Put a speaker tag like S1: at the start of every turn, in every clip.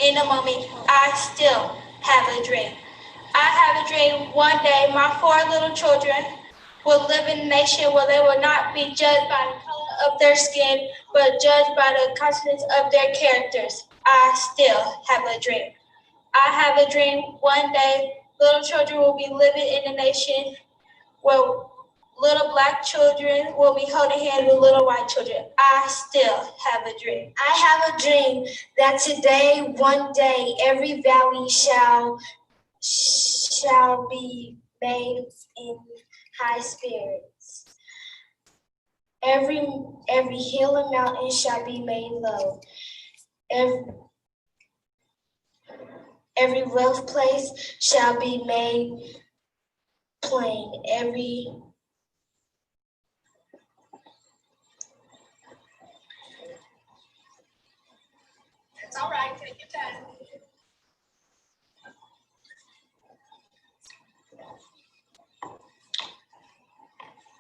S1: in a moment. I still have a dream. I have a dream one day my four little children will live in a nation where they will not be judged by the color of their skin, but judged by the contents of their characters. I still have a dream. I have a dream one day little children will be living in a nation where little black children will be holding hands with little white children. I still have a dream. I have a dream that today, one day, every valley shall be made in high spirits. Every hill and mountain shall be made low. Every rough place shall be made plain.
S2: It's all right, take your time.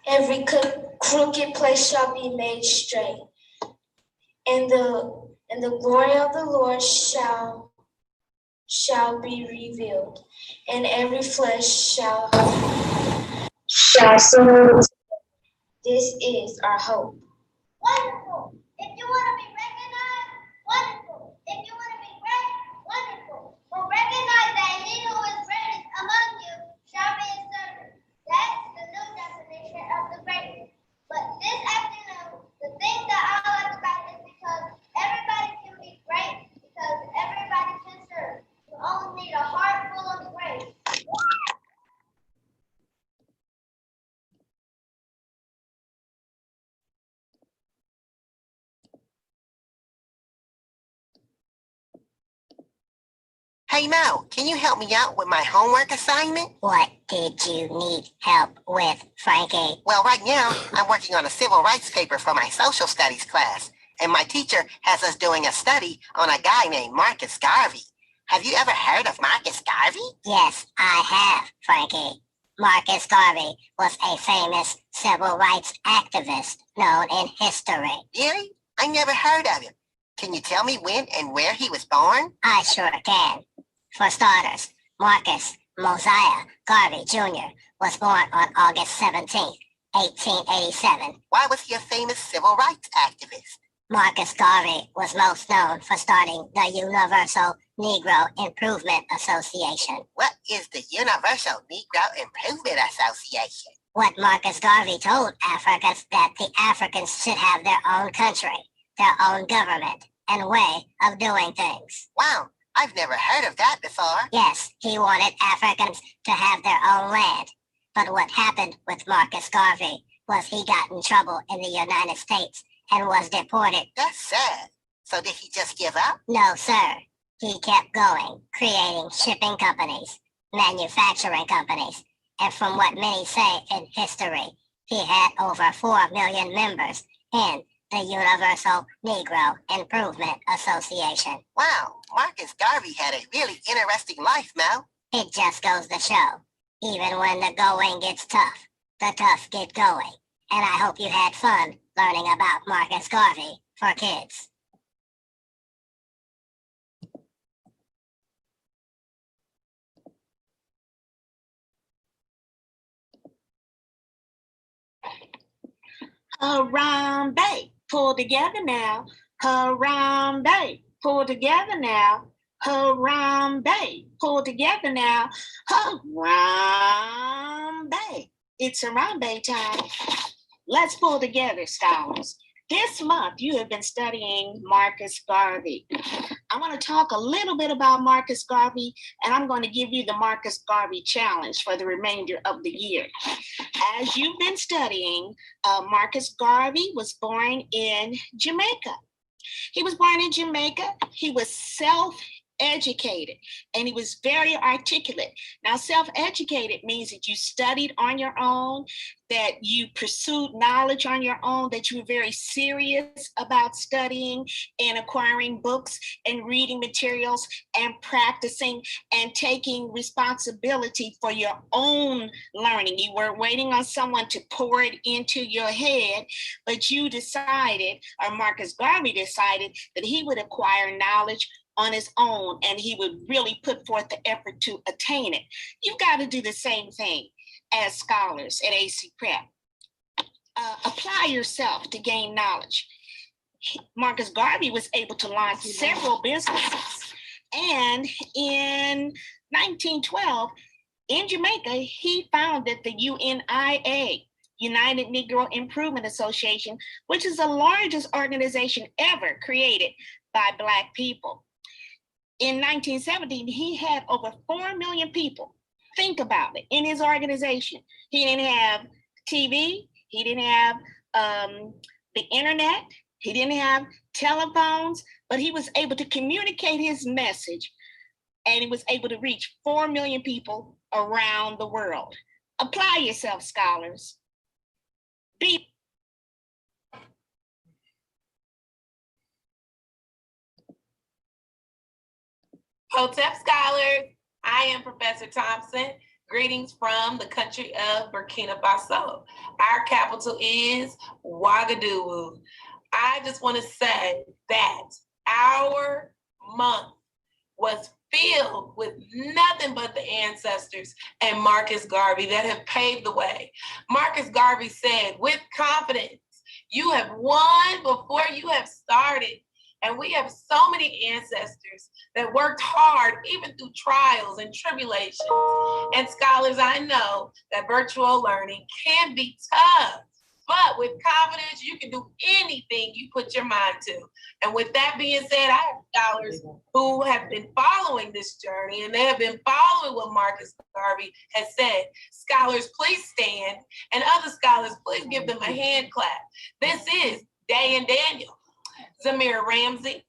S1: Every crooked place shall be made straight, and the glory of the Lord shall be revealed, and every flesh shall see it. This is our hope.
S3: Wonderful. If you want to be recognized, wonderful. If you want to be great, wonderful. But recognize that he who is greatest among you shall be his servant. That's the new definition of the greatness. But this afternoon, the thing that I like about it is because everybody can be great, because everybody can serve. You only need a heart full of grace.
S4: Hey Mo, can you help me out with my homework assignment?
S5: What did you need help with, Frankie?
S4: Well, right now, I'm working on a civil rights paper for my social studies class, and my teacher has us doing a study on a guy named Marcus Garvey. Have you ever heard of Marcus Garvey?
S5: Yes, I have, Frankie. Marcus Garvey was a famous civil rights activist known in history.
S4: Really? I never heard of him. Can you tell me when and where he was born?
S5: I sure can. For starters, Marcus Mosiah Garvey Jr. was born on August 17, 1887.
S4: Why was he a famous civil rights activist?
S5: Marcus Garvey was most known for starting the Universal Negro Improvement Association.
S4: What is the Universal Negro Improvement Association?
S5: What Marcus Garvey told Africans that the Africans should have their own country, their own government, and way of doing things.
S4: Wow, I've never heard of that before.
S5: Yes, he wanted Africans to have their own land. But what happened with Marcus Garvey was he got in trouble in the United States and was deported.
S4: That's sad. So did he just give up?
S5: No, sir. He kept going, creating shipping companies, manufacturing companies, and from what many say in history, he had over 4 million members in the Universal Negro Improvement Association.
S4: Wow, Marcus Garvey had a really interesting life, Mel.
S5: It just goes to show, even when the going gets tough, the tough get going. And I hope you had fun learning about Marcus Garvey for kids.
S2: Harambee, pull together now. Harambee, pull together now. Harambee, pull together now. Harambee. It's Harambee time. Let's pull together, scholars. This month, you have been studying Marcus Garvey. I want to talk a little bit about Marcus Garvey, and I'm going to give you the Marcus Garvey challenge for the remainder of the year. As you've been studying, Marcus Garvey was born in Jamaica. He was born in Jamaica. He was self-educated, and he was very articulate. Now, self-educated means that you studied on your own, that you pursued knowledge on your own, that you were very serious about studying and acquiring books and reading materials and practicing and taking responsibility for your own learning. You weren't waiting on someone to pour it into your head, but you decided, or Marcus Garvey decided, that he would acquire knowledge on his own and he would really put forth the effort to attain it. You've got to do the same thing as scholars at AC Prep. Apply yourself to gain knowledge. Marcus Garvey was able to launch several businesses. And in 1912, in Jamaica, he founded the UNIA, United Negro Improvement Association, which is the largest organization ever created by Black people. In 1917, he had over 4 million people. Think about it, in his organization. He didn't have TV, he didn't have the internet, he didn't have telephones, but he was able to communicate his message and he was able to reach 4 million people around the world. Apply yourself, scholars.
S6: Hotep scholars, I am Professor Thompson. Greetings from the country of Burkina Faso. Our capital is Ouagadougou. I just want to say that our month was filled with nothing but the ancestors and Marcus Garvey that have paved the way. Marcus Garvey said, with confidence, you have won before you have started. And we have so many ancestors that worked hard, even through trials and tribulations. And scholars, I know that virtual learning can be tough, but with confidence, you can do anything you put your mind to. And with that being said, I have scholars who have been following this journey and they have been following what Marcus Garvey has said. Scholars, please stand. And other scholars, please give them a hand clap. This is Day and Daniel. Zamir Ramsey,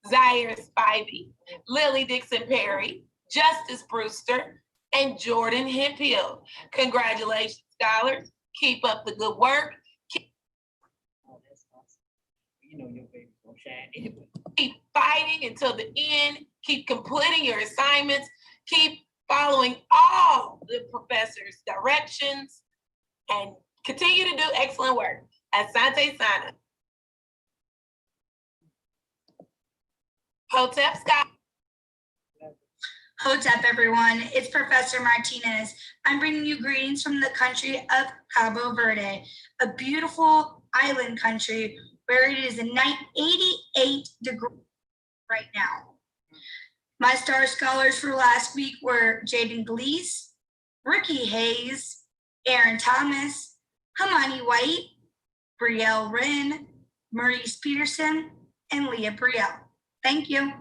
S6: Zaire Spivey, Lily Dixon Perry, Justice Brewster, and Jordan Hemphill. Congratulations, scholars. Keep up the good work. Keep fighting until the end. Keep completing your assignments. Keep following all the professors' directions and continue to do excellent work. Asante Sana. Hotep Scott.
S1: Hotep, everyone. It's Professor Martinez. I'm bringing you greetings from the country of Cabo Verde, a beautiful island country where it is 88 degrees right now. My star scholars for last week were Jaden Gleese, Ricky Hayes, Aaron Thomas, Hamani White, Brielle Wren, Maurice Peterson, and Leah Brielle. Thank you.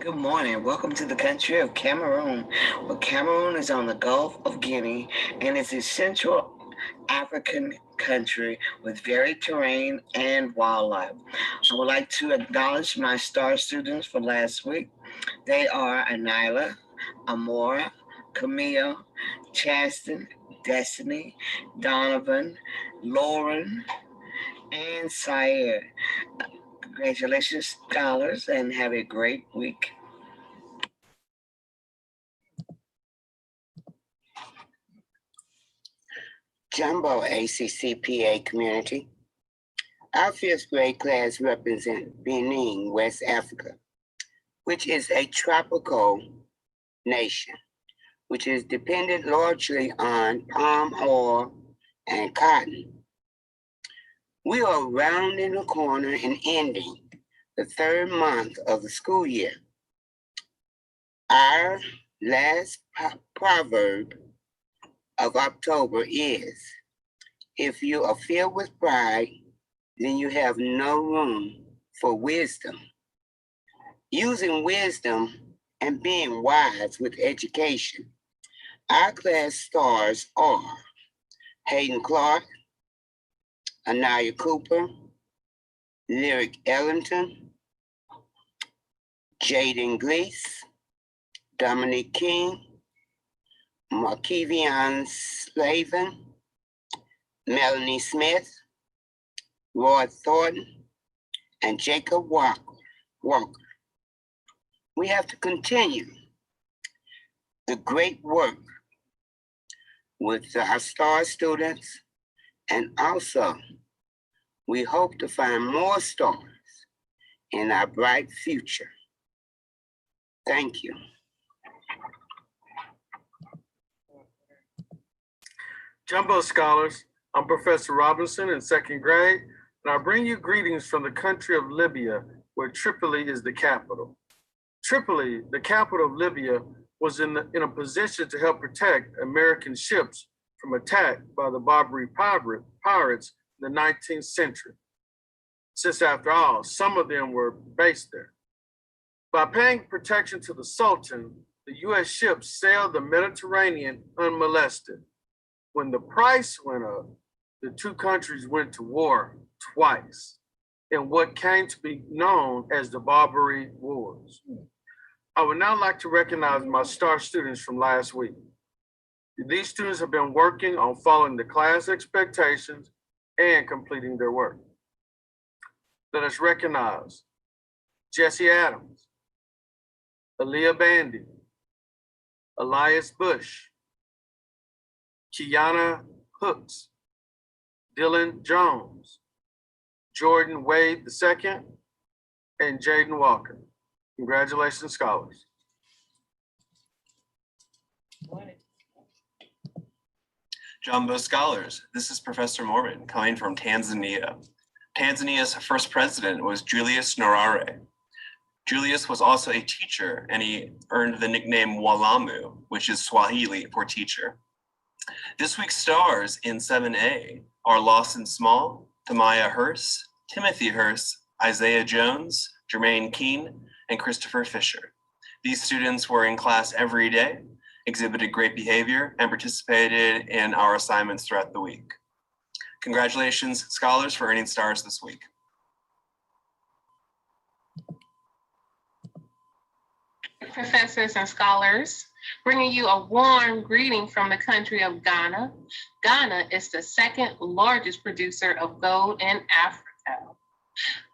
S7: Good morning. Welcome to the country of Cameroon. Well, Cameroon is on the Gulf of Guinea and is a Central African country with varied terrain and wildlife. I would like to acknowledge my star students for last week. They are Anila, Amora, Camille, Chasten, Destiny, Donovan, Lauren, and Sayer. Congratulations, scholars, and have a great week. Jumbo ACCPA community. Our fifth grade class represents Benin, West Africa, which is a tropical nation, which is dependent largely on palm oil and cotton. We are rounding the corner and ending the third month of the school year. Our last proverb of October is, if you are filled with pride, then you have no room for wisdom. Using wisdom and being wise with education. Our class stars are Hayden Clark, Anaya Cooper, Lyric Ellington, Jaden Gleese, Dominique King, Markevian Slavin, Melanie Smith, Roy Thornton, and Jacob Walker. We have to continue the great work with our star students And also, we hope to find more stars in our bright future. Thank you.
S8: Jumbo Scholars, I'm Professor Robinson in second grade, and I bring you greetings from the country of Libya, where Tripoli is the capital. Tripoli, the capital of Libya, was in a position to help protect American ships from attack by the Barbary pirates in the 19th century, since after all, some of them were based there. By paying protection to the Sultan, the US ships sailed the Mediterranean unmolested. When the price went up, the two countries went to war twice in what came to be known as the Barbary Wars. I would now like to recognize my star students from last week. These students have been working on following the class expectations and completing their work. Let us recognize Jesse Adams, Aaliyah Bandy, Elias Bush, Kiana Hooks, Dylan Jones, Jordan Wade II, and Jaden Walker. Congratulations, scholars.
S9: Jumbo Scholars, this is Professor Mormon coming from Tanzania. Tanzania's first president was Julius Nyerere. Julius was also a teacher, and he earned the nickname Walamu, which is Swahili for teacher. This week's stars in 7A are Lawson Small, Tamaya Hurst, Timothy Hurst, Isaiah Jones, Jermaine Keene, and Christopher Fisher. These students were in class every day, exhibited great behavior, and participated in our assignments throughout the week. Congratulations, scholars, for earning stars this week.
S6: Professors and scholars, bringing you a warm greeting from the country of Ghana. Ghana is the second largest producer of gold in Africa.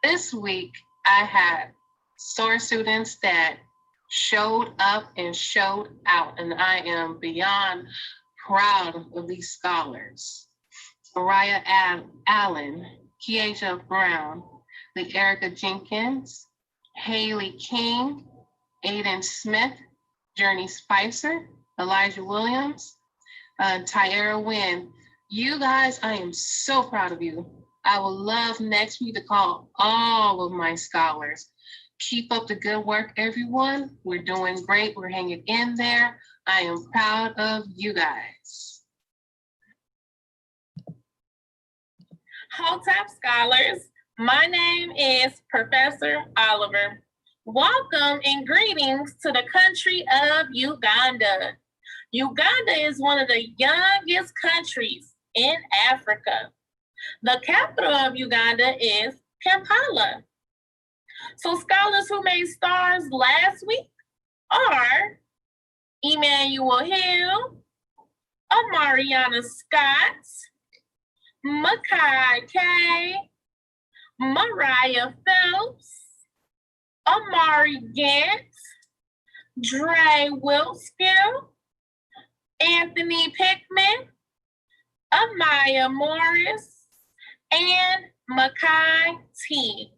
S6: This week, I had star students that showed up and showed out, and I am beyond proud of these scholars. Mariah Allen, Kieja Brown, Erica Jenkins, Haley King, Aiden Smith, Journey Spicer, Elijah Williams, Tyara Wynn. You guys, I am so proud of you. I would love next week to call all of my scholars. Keep up the good work, everyone. We're doing great. We're hanging in there. I am proud of you guys.
S10: Hotep scholars, my name is Professor Oliver. Welcome and greetings to the country of Uganda. Uganda is one of the youngest countries in Africa. The capital of Uganda is Kampala. So scholars who made stars last week are Emmanuel Hill, Amariana Scott, Makai K, Mariah Phelps, Amari Gant, Dre Wilskill, Anthony Pickman, Amaya Morris, and Makai T.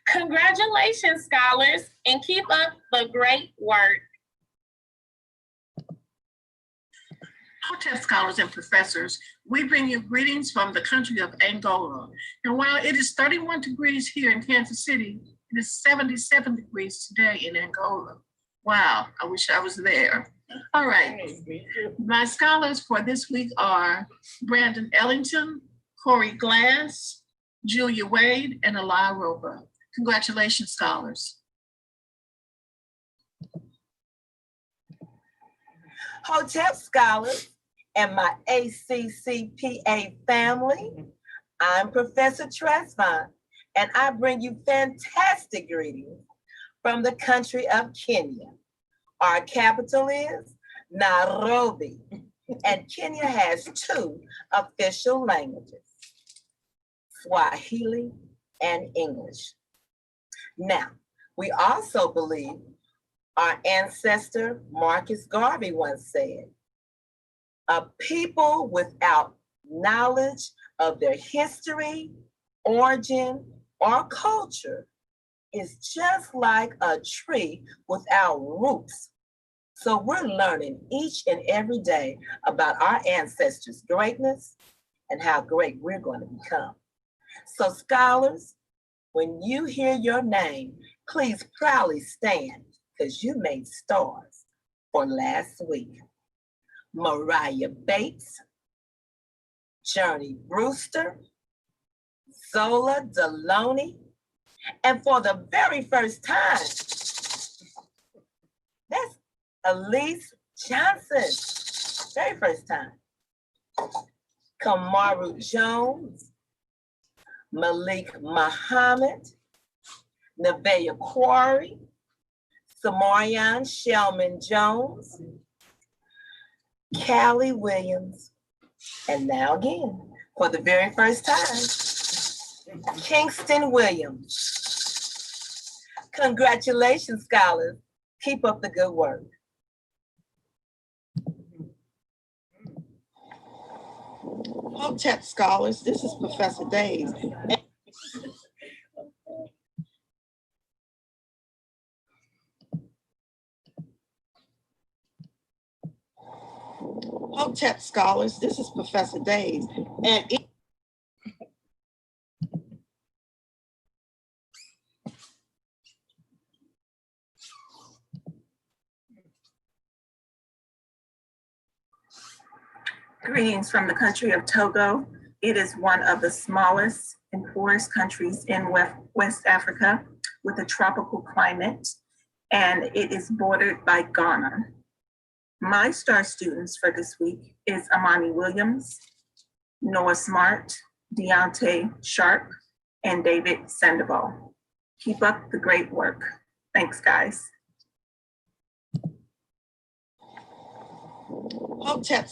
S10: Congratulations, scholars, and keep up the great work.
S11: Hotep scholars and professors, we bring you greetings from the country of Angola. And while it is 31 degrees here in Kansas City, it is 77 degrees today in Angola. Wow, I wish I was there. All right, my scholars for this week are Brandon Ellington, Corey Glass, Julia Wade, and Eli Roper. Congratulations, scholars.
S12: Hotep scholars and my ACCPA family, I'm Professor Tresvant, and I bring you fantastic greetings from the country of Kenya. Our capital is Nairobi, and Kenya has two official languages, Swahili and English. Now, we also believe our ancestor Marcus Garvey once said, "A people without knowledge of their history, origin, or culture is just like a tree without roots. So we're learning each and every day about our ancestors' greatness and how great we're going to become. So scholars, when you hear your name, please proudly stand because you made stars for last week. Mariah Bates, Journey Brewster, Zola Deloney, and for the very first time, that's Elise Johnson, very first time. Kamaru Jones, Malik Muhammad, Nevaeh Quarry, Samarian Shellman Jones, Callie Williams, and now again, for the very first time, Kingston Williams. Congratulations, scholars. Keep up the good work.
S13: Hotep scholars, this is Professor Days. Hotep scholars, this is Professor Days. And
S14: Greetings from the country of Togo. It is one of the smallest and poorest countries in West Africa with a tropical climate, and it is bordered by Ghana. My star students for this week is Amani Williams, Noah Smart, Deontay Sharp, and David Sandoval. Keep up the great work. Thanks, guys.
S13: Hotep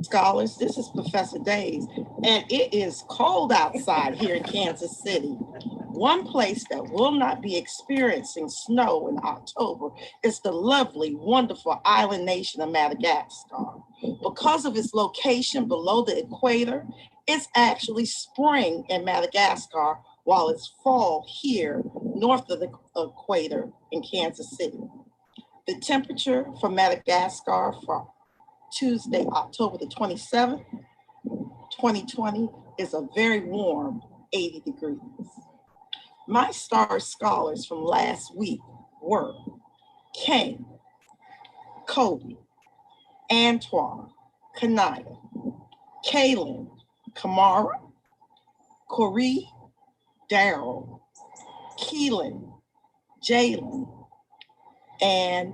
S13: scholars, this is Professor Days, and it is cold outside here in Kansas City. One place that will not be experiencing snow in October is the lovely, wonderful island nation of Madagascar. Because of its location below the equator, it's actually spring in Madagascar while it's fall here north of the equator in Kansas City. The temperature for Madagascar for Tuesday, October the 27th, 2020 is a very warm 80 degrees. My star scholars from last week were Kane, Cody, Antoine, Kanaya, Kaylin, Kamara, Corey, Daryl, Keelan, Jalen, and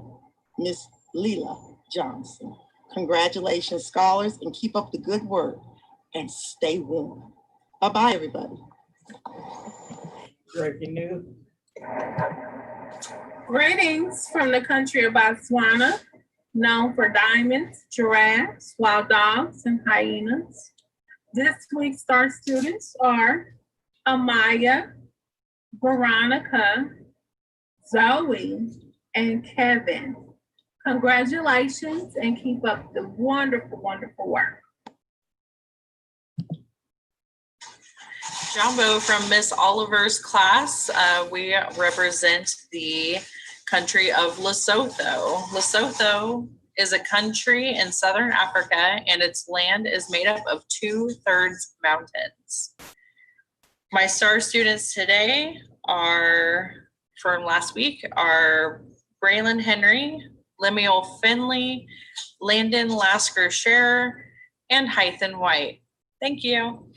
S13: Miss Leela Johnson. Congratulations, scholars, and keep up the good work and stay warm. Bye-bye, everybody.
S15: Breaking news.
S10: Greetings from the country of Botswana, known for diamonds, giraffes, wild dogs, and hyenas. This week's star students are Amaya, Veronica, Zoe, and Kevin. Congratulations and keep up the wonderful, wonderful work.
S16: Jumbo from Miss Oliver's class. We represent the country of Lesotho. Lesotho is a country in Southern Africa, and its land is made up of 2/3 mountains. My star students today are, from last week, are Braylon Henry, Lemuel Finley, Landon Lasker Scherer, and Hythen White. Thank you.